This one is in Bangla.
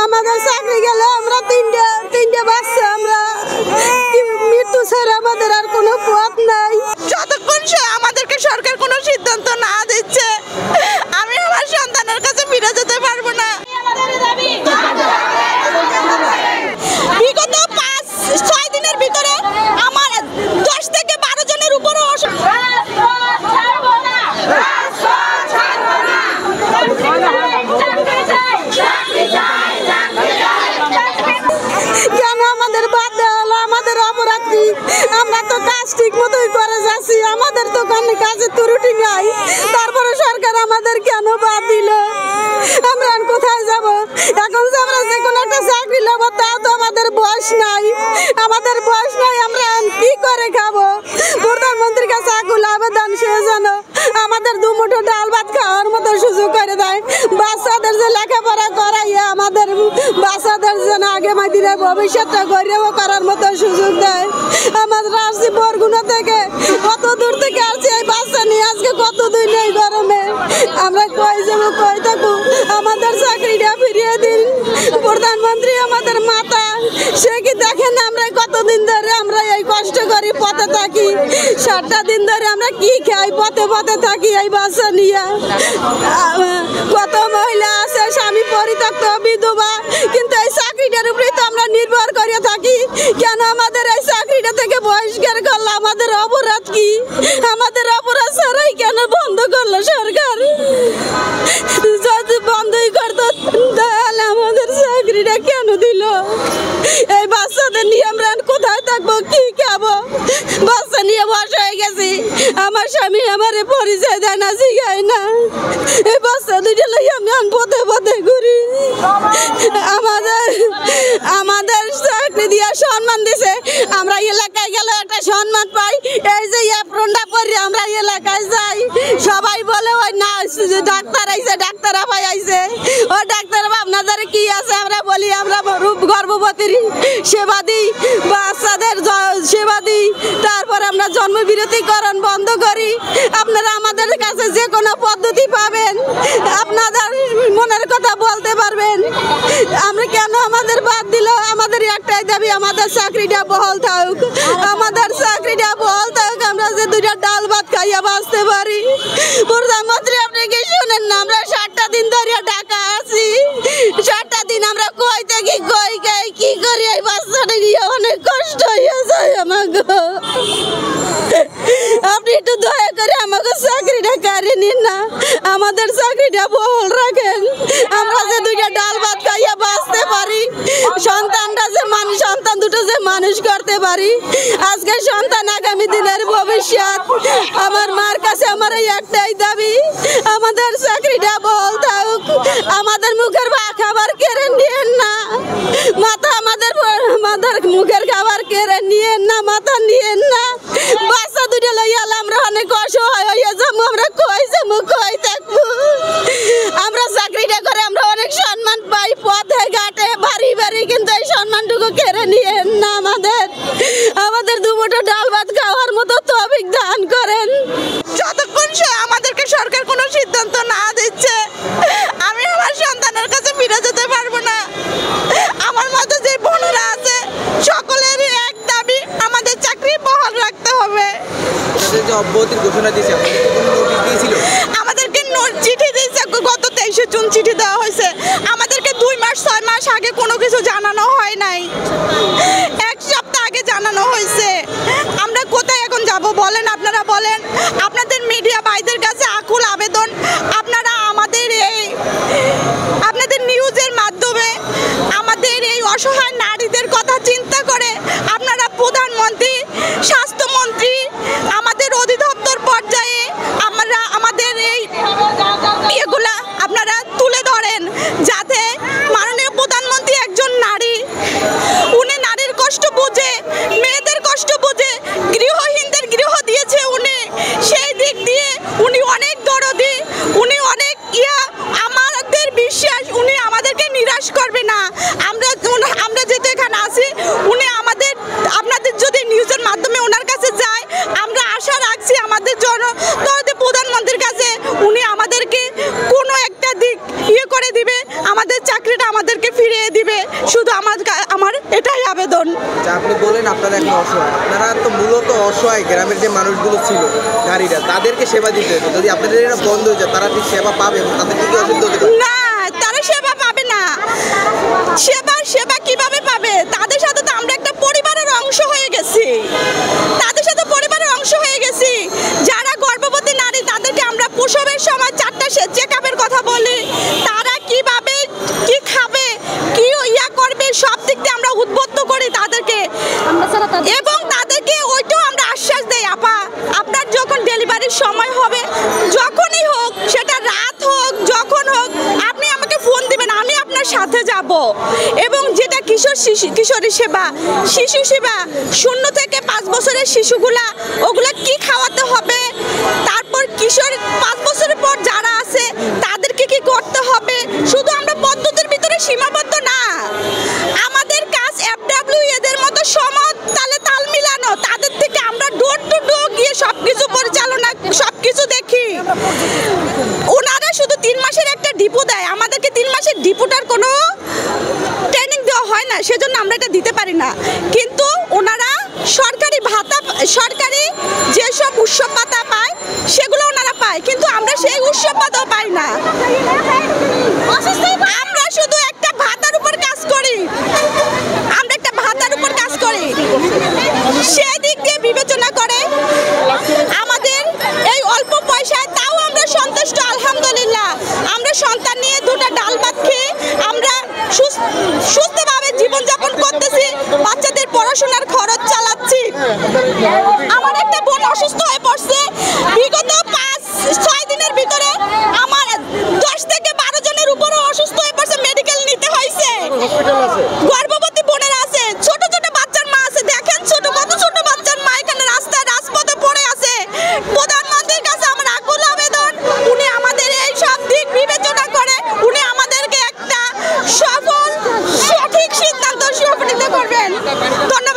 আমাদের চাকরি গেলে আমরা তিনটে বাচ্চা, আমরা মৃত্যু ছাড়া আমাদের আর কোনো পথ নাই। যতক্ষণ আমাদেরকে সরকার কোনো সিদ্ধান্ত না দিচ্ছে আমি আমার সন্তানের কাছে ফিরে যেতে পারবো না। বিগত 5-6 দিনের ভিতরে আমার 10 থেকে 12 জনের উপরও কেন আমাদের বাদ দেওয়া হলো? আমাদের অপরাধ কি? আমরা তো কাজ ঠিক মতোই করে যাচ্ছি, আমাদের তো কোনো কাজের ত্রুটি নাই, তারপরে সরকার আমাদের কেন বাদ দিল? আমরা কোথায় যাব? এখন আমরা যে কোনো একটা চাকরি নেব, তাও তো আমাদের বয়স নাই, আমরা কি করে খাবো? প্রধানমন্ত্রীর কাছে আকুল আবেদন, সে যেন আমাদের দুমুঠো ডাল ভাত খাওয়ার মতো সুযোগ করে দেয়। বাচ্চাদের যে লেখাপড়া করাইয়া আমাদের বাচ্চাদের যেন আগে দিনের ভবিষ্যৎটা গড়েও করার মতো সুযোগ দেয়। আমাদের আসছি বরগুনা থেকে, কত দূর থেকে আসছি এই বাচ্চা নিয়ে, আজকে কত দিন নেই গরমে, আমরা কই যাবো, কই থাকবো? আমাদের চাকরিটা ফিরিয়ে দিন। প্রধানমন্ত্রী আমাদের মাতা, সে কি দেখেন আমরা কতদিন ধরে আমরা এই কষ্ট করি, পথে থাকি, 7টা দিন ধরে আমরা কি খাই, পথে থাকি এই বাচ্চা নিয়ে। কত মহিলা আছে স্বামী পরিত্যক্ত বিধবা, কিন্তু এই চাকরিটার উপরেই তো আমরা নির্ভর করে থাকি। কেন আমাদের এই চাকরিটা থেকে বহিষ্কার করলো? আমাদের অপরাধ কি? আমাদের অপরাধ ছাড়াই কেন বন্ধ করলো সরকার? যদি বন্ধই করতো তাহলে আমাদের চাকরিটা কেন দিল? এই বাচ্চাদের নিয়ে আমরা কোথায় থাকবো, কি খাবো? বাচ্চা নিয়ে বসে হয়ে গেছি, আমার স্বামী আমারে পরিচয় দেয় না, জিগায় না। এই বাচ্চা দুইটা লইয়া আমি পথে ঘুরি। আমাদের চাকরি দিয়ে সম্মান দিছে, আমরা এলাকায় গেলে একটা সম্মান পাই। এই যে অ্যাপ্রনটা পরে আমরা এলাকায় যাই, সবাই বলে ওই না ডাক্তার আইছে, ডাক্তার আপাই আইছে, ও ডাক্তার আপনাদের কি আছে? আমরা বলি আমরা গর্ভবতীর সেবা দিই, বাচ্চাদের সেবা দিই, তারপর আমরা জন্মবিরতিকরণ বন্ধ করি। আপনারা আমাদের কাছে যে কোনো পদ্ধতি পাবেন, আপনাদের মনের কথা বলতে পারবেন। আমরা কেন আমাদের বাদ দিল? আমাদের একটাই দাবি, আমাদের চাকরিটা বহাল থাকুক, আমাদের চাকরিটা বহাল থাকুক, আমরা যে 2টা ডাল ভাত খাইয়া বাঁচতে পারি। প্রধানমন্ত্রী আপনি কি শুনেন না? আমরা 7টা দিন ধরে ঢাকা আছি, 7টা দিন আমরা কই থেকে কই খাই, কি করি? এই বাচ্চাটা নিয়ে অনেক কষ্ট হয়ে যায় আমাকে। আপনি একটু দয়া করে আমাকে চাকরিটা কাড়ে নিন না, আমাদের চাকরিটা বহাল রাখেন, আমরা যে 2টা ডাল ভাত খাইয়া বাঁচতে পারি, সন্তান দুটো যে মানুষ করতে পারি। আজকে সন্তান আগামী দিনের ভবিষ্যৎ। আমার মার কাছে আমার এই একটাই দাবি, আমাদের চাকরিটা বহাল থাকুক, আমাদের মুখের খাবার কেড়ে নিয়েন না, আমাদের মুখের খাবার কেড়ে নিয়েন না, মাথা নিয়েন না। বাচ্চা দুটো লইয়া আমরা অনেক অসহায় হইয়া যাবো, আমরা কই যাবো, কই থাকবো? আমরা চাকরিটা করে আমরা অনেক সম্মান পাই, পথে ঘাটে বাড়ি, কিন্তু এই সম্মানটুকু কেড়ে নিয়েন না আমাদের দুমুঠো ডাল ভাত খাওয়ার মতো তৌফিক দান করেন। যতক্ষণ আমাদেরকে সরকার কোনো সিদ্ধান্ত না দিচ্ছে আমি আমার সন্তানের কাছে ফিরে যেতে পারবো না। আমার মতো যে বোনেরা আছে সকলেরই এক দাবি, আমাদের চাকরি বহাল রাখতে হবে। অব্যাহতির ঘোষণা দিয়েছে, আমাদেরকে চিঠি দিয়েছে, গত 23শে জুন চিঠি দেওয়া হয়েছে। আমাদেরকে 2-6 মাস আগে কোনো কিছু জানানো হয় নাই, 1 সপ্তাহ আগে জানানো হয়েছে। আমরা কোথায় এখন যাব বলেন? আপনারা বলেন। আপনাদের মিডিয়া ভাইদের কাছে আকুল আবেদন, আপনারা আপনাদের নিউজের মাধ্যমে আমাদের এই অসহায় নারীদের কথা চিন্তা করে আপনারা প্রধানমন্ত্রী, স্বাস্থ্যমন্ত্রী, আমাদের অধিদপ্তর পর্যায়ে আমাদের এই এগুলা আপনারা তুলে ধরেন, যাতে মাননীয় প্রধানমন্ত্রী একজন নারী, উনি নারীর কষ্ট বোঝে, মেয়েদের কষ্ট বোঝে, গৃহহীনদের গৃহ দিয়েছে উনি, সেই দিক দিয়ে উনি অনেক দরদি, উনি অনেক আমাদের বিশ্বাস উনি আমাদেরকে নিরাশ করবে না। আমরা যেহেতু এখানে আছি, উনি আপনাদের যদি নিউজের মাধ্যমে ওনার কাছে যায়, আমরা আশা রাখছি আমাদের জন্য প্রধানমন্ত্রীর কাছে উনি আমাদেরকে কোনো একটা দিক করে দিবে, আমাদের চাকরিটা আমাদেরকে ফিরে শুধু আমার এটাই আবেদন। যা আপনি বলেন আপনারা এখন অসহায়, আপনারা তো মূলত অসহায় গ্রামের যে মানুষগুলো ছিল গাড়িরা তাদেরকে সেবা দিতে হতো। যদি আপনাদের এটা বন্ধ হয়ে যায় তারা ঠিক সেবা পাবে এবং তাদেরকে কি অসুবিধা হতে পারে? না, তারা সেবা পাবে না। সেবা কিভাবে পাবে? তাদের সাথে তো আমরা একটা পরিবারের অংশ হয়ে গেছি, যারা গর্ভবতী নারী তাদেরকে আমরা প্রসবের সময় 4টা চেকআপের কথা বলি, তারা কিভাবে কি খাবে কি করবে সব দিক দিয়ে আমরা উদ্বুদ্ধ করি তাদেরকে, এবং তাদেরকে ওইটাও আমরা আশ্বাস দেই, আপা আপনার যখন ডেলিভারির সময় হবে, যখনই হোক সেটা রাত হোক যখন হোক, আপনি আমাকে ফোন দিবেন, আমি আপনার সাথে যাব। এবং যেটা কিশোরী সেবা, শিশু সেবা, 0 থেকে 5 বছরের শিশুগুলা ওগুলা কি খাওয়াতে হবে, তারপর কিশোর 5 বছরের পর যারা আছে তাদেরকে কি করতে হবে, শুধু আমরা পদ্ধতির ভিতরে সীমাবদ্ধ না, আমাদের কাজ FW এদের মতো সমতালে তাল মিলানো, তাদের থেকে আমরা ডোর টু ডোর গিয়ে সবকিছু পরিচালনা সবকিছু দেখি। ওনারা শুধু 3 মাসের একটা ডিপো দেয়, আমাদেরকে 3 মাসের ডিপোটার কোনো ট্রেনিং দেওয়া হয় না, সেজন্য আমরা এটা দিতে পারি না। কিন্তু ওনারা সরকারি ভাতা, সরকারি যেসব উৎসব ভাতা পায় সেগুলো ওনারা পায়, কিন্তু আমরা সেই উৎসব ভাতাও পাই না। আমরা শুধু একটা ভাতার উপর কাজ করি, সেই দিক দিয়ে বিবেচনা করে আমাদের এই অল্প পয়সায় তাও আমরা সন্তুষ্ট, আলহামদুলিল্লাহ। আমরা সন্তান নিয়ে 2টা ডাল ভাত খেয়ে আমরা সুস্থভাবে জীবনযাপন করতেছি, বাচ্চাদের পড়াশোনার খরচ চালাচ্ছি। আমার একটা বোন অসুস্থ হয়ে পড়ছে, বিগত 5-6 দিনের ভিতরে আমার 10 থেকে 12 জনের উপরও অসুস্থ হয়ে পড়ছে, মেডিকেল নিতে হয়েছে। গর্ভবতী বোনেরা আছে, ছোট ছোট বাচ্চার মা আছে, দেখেন কত ছোট বাচ্চার মা এখানে রাজপথে পড়ে আছে। প্রধানমন্ত্রীর কাছে আমার আকুল আবেদন, উনি আমাদের এই সব দিক বিবেচনা করে উনি আমাদেরকে একটা সফল সঠিক সিদ্ধান্ত সুপ্রণীত করবেন। ধন্যবাদ।